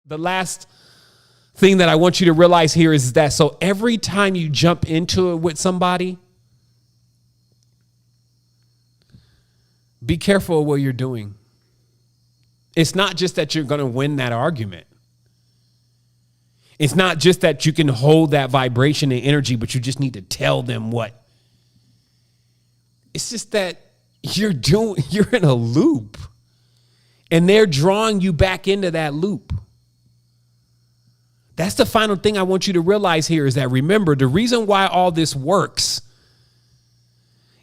The last thing that I want you to realize here is that so every time you jump into it with somebody, be careful of what you're doing. It's not just that you're going to win that argument. It's not just that you can hold that vibration and energy, but you just need to tell them what. It's just that you're in a loop and they're drawing you back into that loop. That's the final thing I want you to realize here is that, remember, the reason why all this works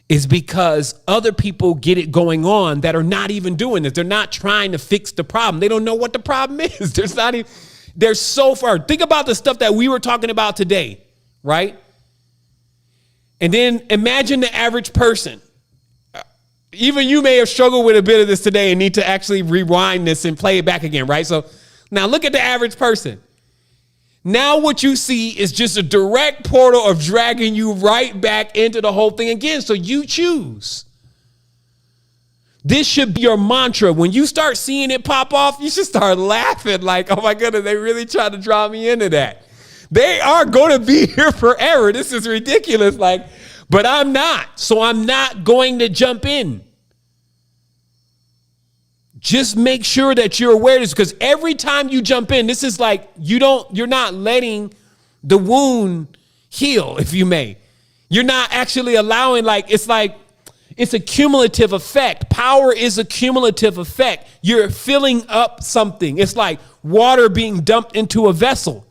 is because other people get it going on that are not even doing this. They're not trying to fix the problem. They don't know what the problem is. They're so far. Think about the stuff that we were talking about today, right? And then imagine the average person. Even you may have struggled with a bit of this today and need to actually rewind this and play it back again, right? So now look at the average person. Now what you see is just a direct portal of dragging you right back into the whole thing again. So you choose. This should be your mantra. When you start seeing it pop off, you should start laughing like, oh my goodness, they really trying to draw me into that. They are going to be here forever. This is ridiculous. But I'm not. So I'm not going to jump in. Just make sure that you're aware of this, because every time you jump in, this is like you're not letting the wound heal, if you may. You're not actually allowing, it's a cumulative effect. Power is a cumulative effect. You're filling up something. It's like water being dumped into a vessel.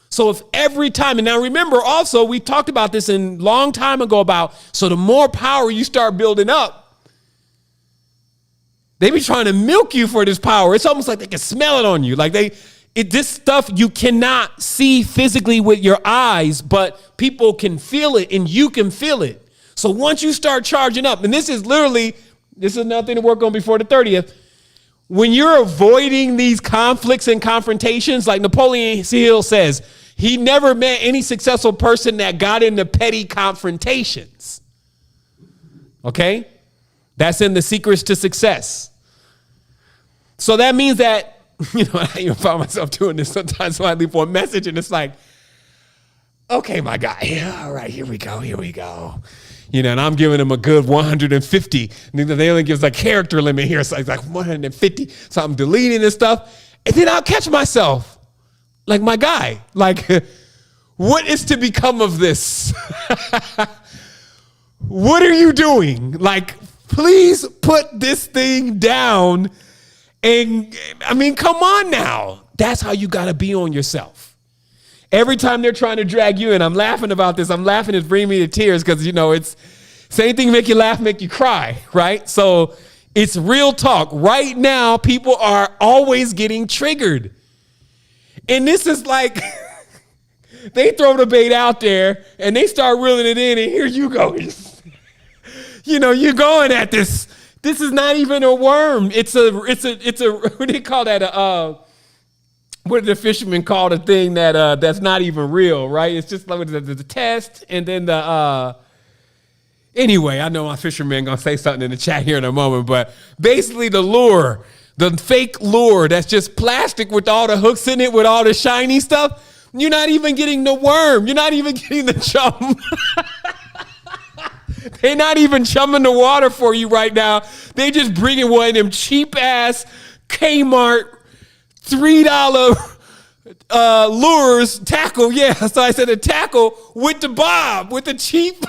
So if every time, and now remember also, we talked about this a long time ago so the more power you start building up, they be trying to milk you for this power. It's almost like they can smell it on you. This stuff you cannot see physically with your eyes, but people can feel it and you can feel it. So once you start charging up, and this is nothing to work on before the 30th. When you're avoiding these conflicts and confrontations, like Napoleon Hill says, he never met any successful person that got into petty confrontations. Okay? That's in The Secrets to Success. So that means that, I even find myself doing this sometimes when I leave for a message and it's like, okay, my guy, all right, here we go. And I'm giving them a good 150. And they only gives a character limit here. So it's like 150. So I'm deleting this stuff. And then I'll catch myself. Like, my guy, what is to become of this? What are you doing? Please put this thing down. And come on now. That's how you got to be on yourself. Every time they're trying to drag you in, I'm laughing about this. I'm laughing, it's bringing me to tears because, it's same thing, make you laugh, make you cry, right? So it's real talk. Right now, people are always getting triggered. And this is like, they throw the bait out there and they start reeling it in and here you go. You're going at this. This is not even a worm. It's a what do you call that? What did the fishermen call the thing that's not even real, right? It's just like the test and then anyway, I know my fisherman gonna say something in the chat here in a moment, but basically the lure, the fake lure that's just plastic with all the hooks in it with all the shiny stuff, you're not even getting the worm. You're not even getting the chum. They're not even chumming the water for you right now. They just bringing one of them cheap ass Kmart $3 lures, tackle. Yeah, so I said a tackle with the bob, with the cheap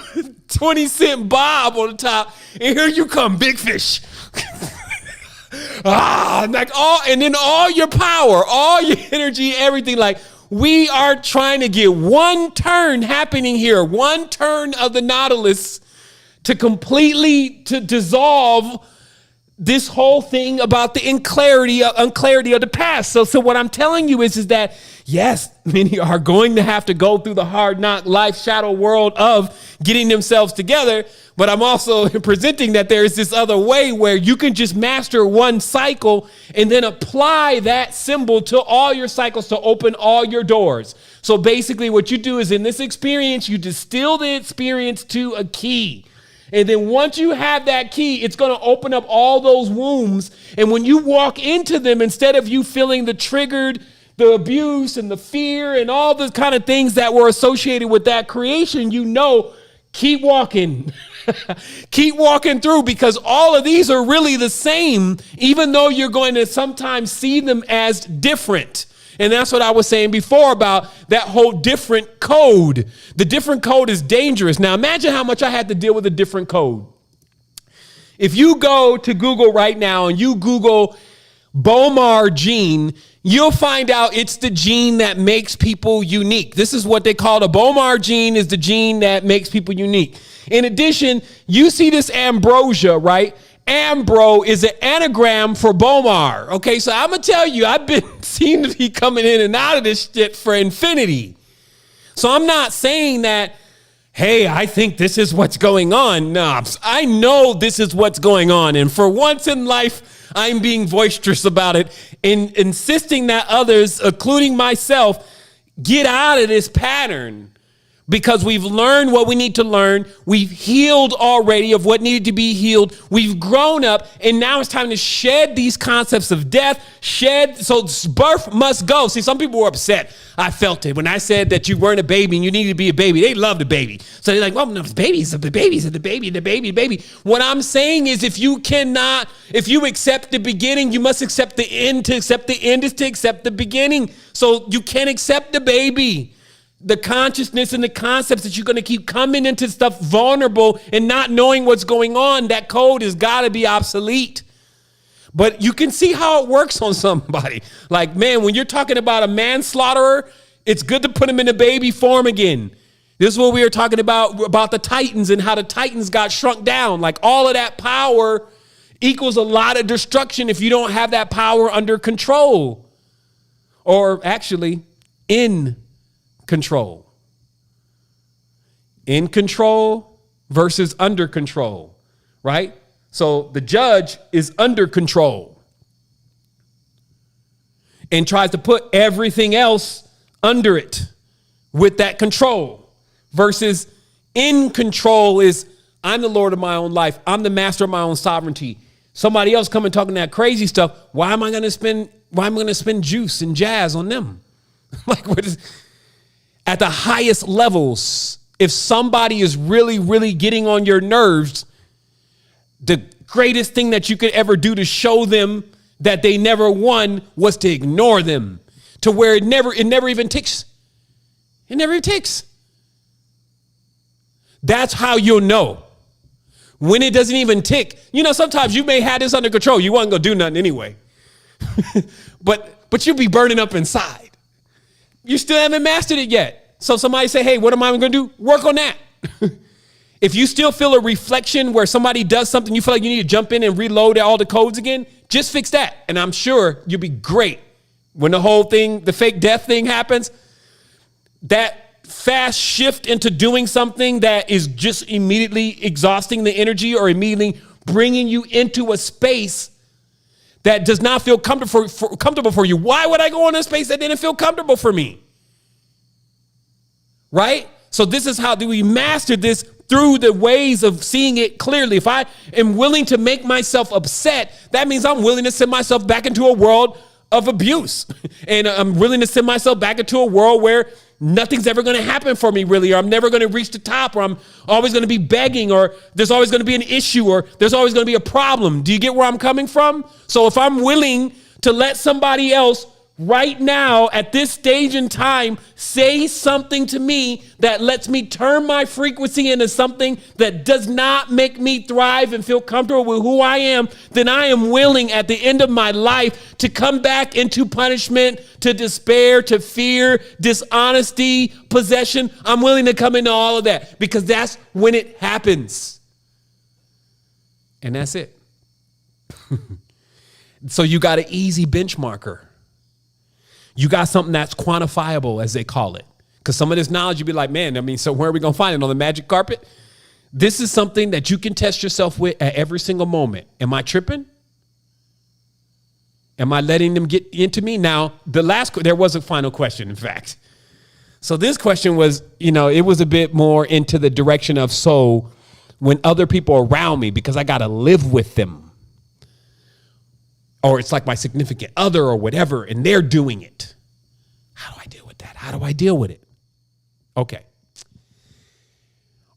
20-cent bob on the top. And here you come, big fish. And then all your power, all your energy, everything. We are trying to get one turn happening here, one turn of the Nautilus to completely dissolve this whole thing about the unclarity of the past. So what I'm telling you is that, yes, many are going to have to go through the hard knock life shadow world of getting themselves together. But I'm also presenting that there is this other way where you can just master one cycle and then apply that symbol to all your cycles to open all your doors. So basically what you do is in this experience, you distill the experience to a key. And then once you have that key, it's going to open up all those wombs. And when you walk into them, instead of you feeling the triggered the abuse and the fear and all the kind of things that were associated with that creation, keep walking. Keep walking through, because all of these are really the same, even though you're going to sometimes see them as different. And that's what I was saying before about that whole different code. The different code is dangerous. Now, imagine how much I had to deal with a different code. If you go to Google right now and you Google Bomar gene, you'll find out it's the gene that makes people unique. This is what they call the Bomar gene, is the gene that makes people unique. In addition, you see this ambrosia, right? Ambro is an anagram for Bomar. Okay, so I'm going to tell you, I've been seeing to be coming in and out of this shit for infinity. So I'm not saying that, hey, I think this is what's going on. No, I know this is what's going on. And for once in life, I'm being boisterous about it and insisting that others, including myself, get out of this pattern. Because we've learned what we need to learn. We've healed already of what needed to be healed. We've grown up, and now it's time to shed these concepts of death. So birth must go. See, some people were upset. I felt it when I said that you weren't a baby and you needed to be a baby. They loved a baby. So they're like, well, no, the babies, the baby. What I'm saying is, if you accept the beginning, you must accept the end. To accept the end is to accept the beginning. So you can't accept the baby. The consciousness and the concepts that you're going to keep coming into stuff vulnerable and not knowing what's going on, that code has got to be obsolete. But you can see how it works on somebody. Like, man, when you're talking about a manslaughterer, it's good to put him in a baby form again. This is what we were talking about the Titans and how the Titans got shrunk down. Like, all of that power equals a lot of destruction if you don't have that power under control. Or actually, in control. In control versus under control, right? So the judge is under control and tries to put everything else under it with that control, versus in control is, I'm the Lord of my own life. I'm the master of my own sovereignty. Somebody else coming talking that crazy stuff. Why am I going to spend juice and jazz on them? Like, what is... At the highest levels, if somebody is really, really getting on your nerves, the greatest thing that you could ever do to show them that they never won was to ignore them, to where it never even ticks. It never even ticks. That's how you'll know. When it doesn't even tick. Sometimes you may have this under control. You wasn't going to do nothing anyway. but you'll be burning up inside. You still haven't mastered it yet. So somebody say, hey, what am I going to do? Work on that. If you still feel a reflection where somebody does something, you feel like you need to jump in and reload all the codes again, just fix that. And I'm sure you'll be great. When the whole thing, the fake death thing happens, that fast shift into doing something that is just immediately exhausting the energy or immediately bringing you into a space that does not feel comfortable for you. Why would I go in a space that didn't feel comfortable for me? Right? So this is how do we master this, through the ways of seeing it clearly. If I am willing to make myself upset, that means I'm willing to send myself back into a world of abuse. And I'm willing to send myself back into a world where nothing's ever going to happen for me, really, or I'm never going to reach the top, or I'm always going to be begging, or there's always going to be an issue, or there's always going to be a problem. Do you get where I'm coming from? So if I'm willing to let somebody else right now at this stage in time say something to me that lets me turn my frequency into something that does not make me thrive and feel comfortable with who I am, then I am willing at the end of my life to come back into punishment, to despair, to fear, dishonesty, possession. I'm willing to come into all of that because that's when it happens. And that's it. So you got an easy benchmarker. You got something that's quantifiable, as they call it. Because some of this knowledge, you'd be like, man, so where are we going to find it? On the magic carpet? This is something that you can test yourself with at every single moment. Am I tripping? Am I letting them get into me? Now, there was a final question, in fact. So this question was, it was a bit more into the direction of, so when other people are around me, because I got to live with them, or it's like my significant other or whatever, and they're doing it. How do I deal with that? How do I deal with it? Okay.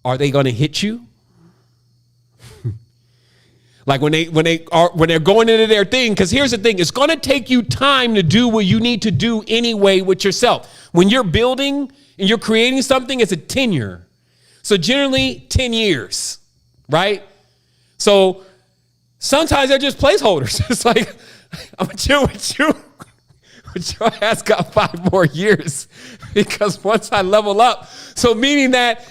Are they going to hit you? Like when they're going into their thing, because here's the thing, it's going to take you time to do what you need to do anyway with yourself. When you're building and you're creating something, it's a tenure. So generally 10 years, right? So sometimes they're just placeholders. It's like, I'm going to chill with you. But your ass got 5 more years because once I level up. So meaning that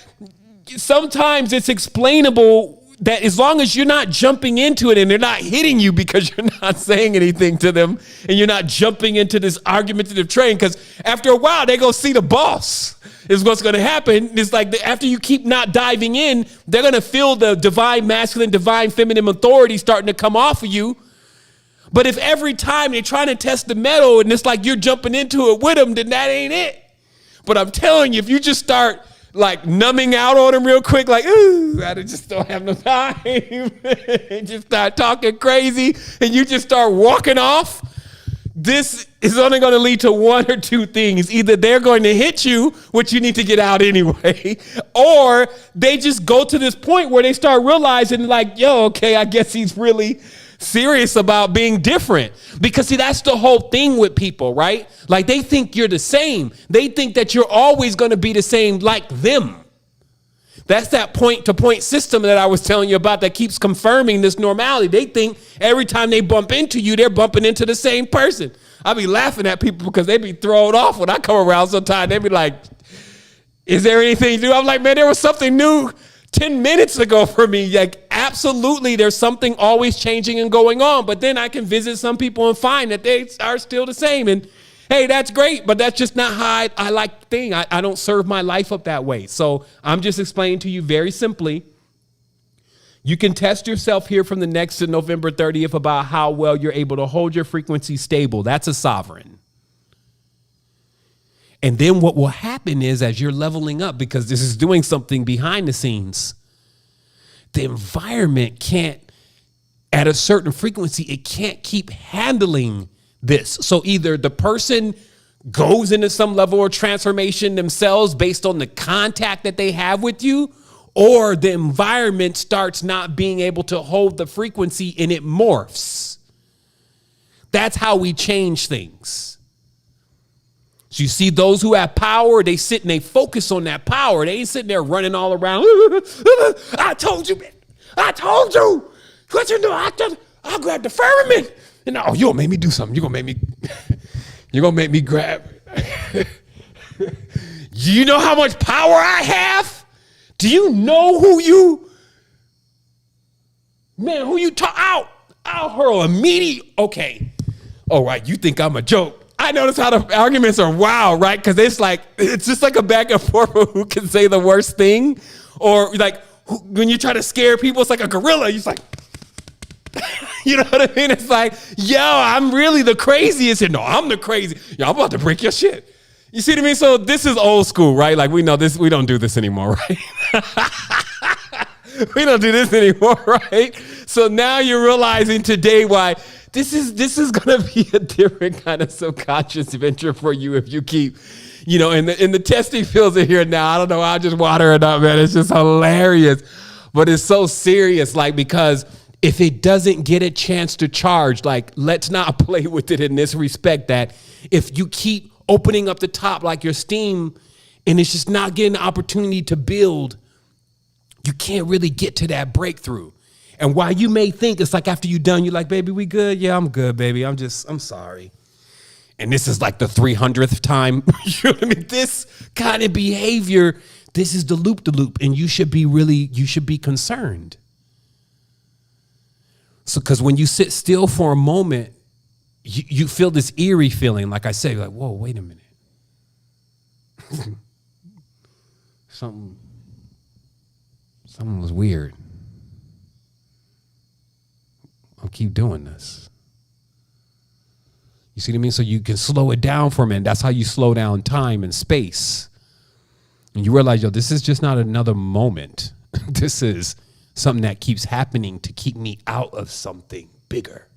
sometimes it's explainable that as long as you're not jumping into it and they're not hitting you because you're not saying anything to them and you're not jumping into this argumentative train, because after a while they go see the boss is what's going to happen. It's like after you keep not diving in, they're going to feel the divine masculine, divine feminine authority starting to come off of you. But if every time they're trying to test the metal and it's like you're jumping into it with them, then that ain't it. But I'm telling you, if you just start like numbing out on them real quick, like, ooh, I just don't have no time. And just start talking crazy and you just start walking off. This is only going to lead to one or two things. Either they're going to hit you, which you need to get out anyway, or they just go to this point where they start realizing like, yo, okay, I guess he's really serious about being different. Because see, that's the whole thing with people, right? Like they think you're the same. They think that you're always going to be the same like them. That's that point to point system that I was telling you about that keeps confirming this normality. They think every time they bump into you, they're bumping into the same person. I be laughing at people because they be thrown off when I come around sometimes. They be like, is there anything new? I'm like, man, there was something new 10 minutes ago for me. Like, absolutely, there's something always changing and going on. But then I can visit some people and find that they are still the same. And hey, that's great, but that's just not how I like thing. I don't serve my life up that way. So I'm just explaining to you very simply. You can test yourself here from the next to November 30th about how well you're able to hold your frequency stable. That's a sovereign. And then what will happen is as you're leveling up, because this is doing something behind the scenes, the environment can't, at a certain frequency, it can't keep handling this. So either the person goes into some level of transformation themselves based on the contact that they have with you, or the environment starts not being able to hold the frequency and it morphs. That's how we change things. So you see those who have power, they sit and they focus on that power. They ain't sitting there running all around. I told you, man. I told you. What you do? I'll grab the firmament. And oh, you're gonna make me do something. You're gonna make me grab. You know how much power I have? Do you know who you talk out? I'll hurl immediate. Okay. All right. You think I'm a joke. I notice how the arguments are wild, right? Because it's just like a back and forth of who can say the worst thing. Or like when you try to scare people, it's like a gorilla. You're just like, you know what I mean? It's like, yo, I'm really the craziest. And no, I'm the crazy. Yo, I'm about to break your shit. You see what I mean? So this is old school, right? Like we know this, we don't do this anymore, right? We don't do this anymore, right? So now you're realizing today why this is gonna be a different kind of subconscious venture for you if you keep, in the testing fields are here now. I don't know, I'll just water it up, man. It's just hilarious. But it's so serious, like, because if it doesn't get a chance to charge, like, let's not play with it in this respect, that if you keep opening up the top like your steam and it's just not getting the opportunity to build, you can't really get to that breakthrough. And while you may think it's like after you're done, you're like, baby, we good? Yeah, I'm good, baby. I'm sorry. And this is like the 300th time. You know what I mean? This kind of behavior, this is the loop, and you should be concerned. So, because when you sit still for a moment, you feel this eerie feeling. Like I said, like, whoa, wait a minute. Something was weird. I'll keep doing this. You see what I mean? So you can slow it down for a minute. That's how you slow down time and space. And you realize, yo, this is just not another moment. This is something that keeps happening to keep me out of something bigger.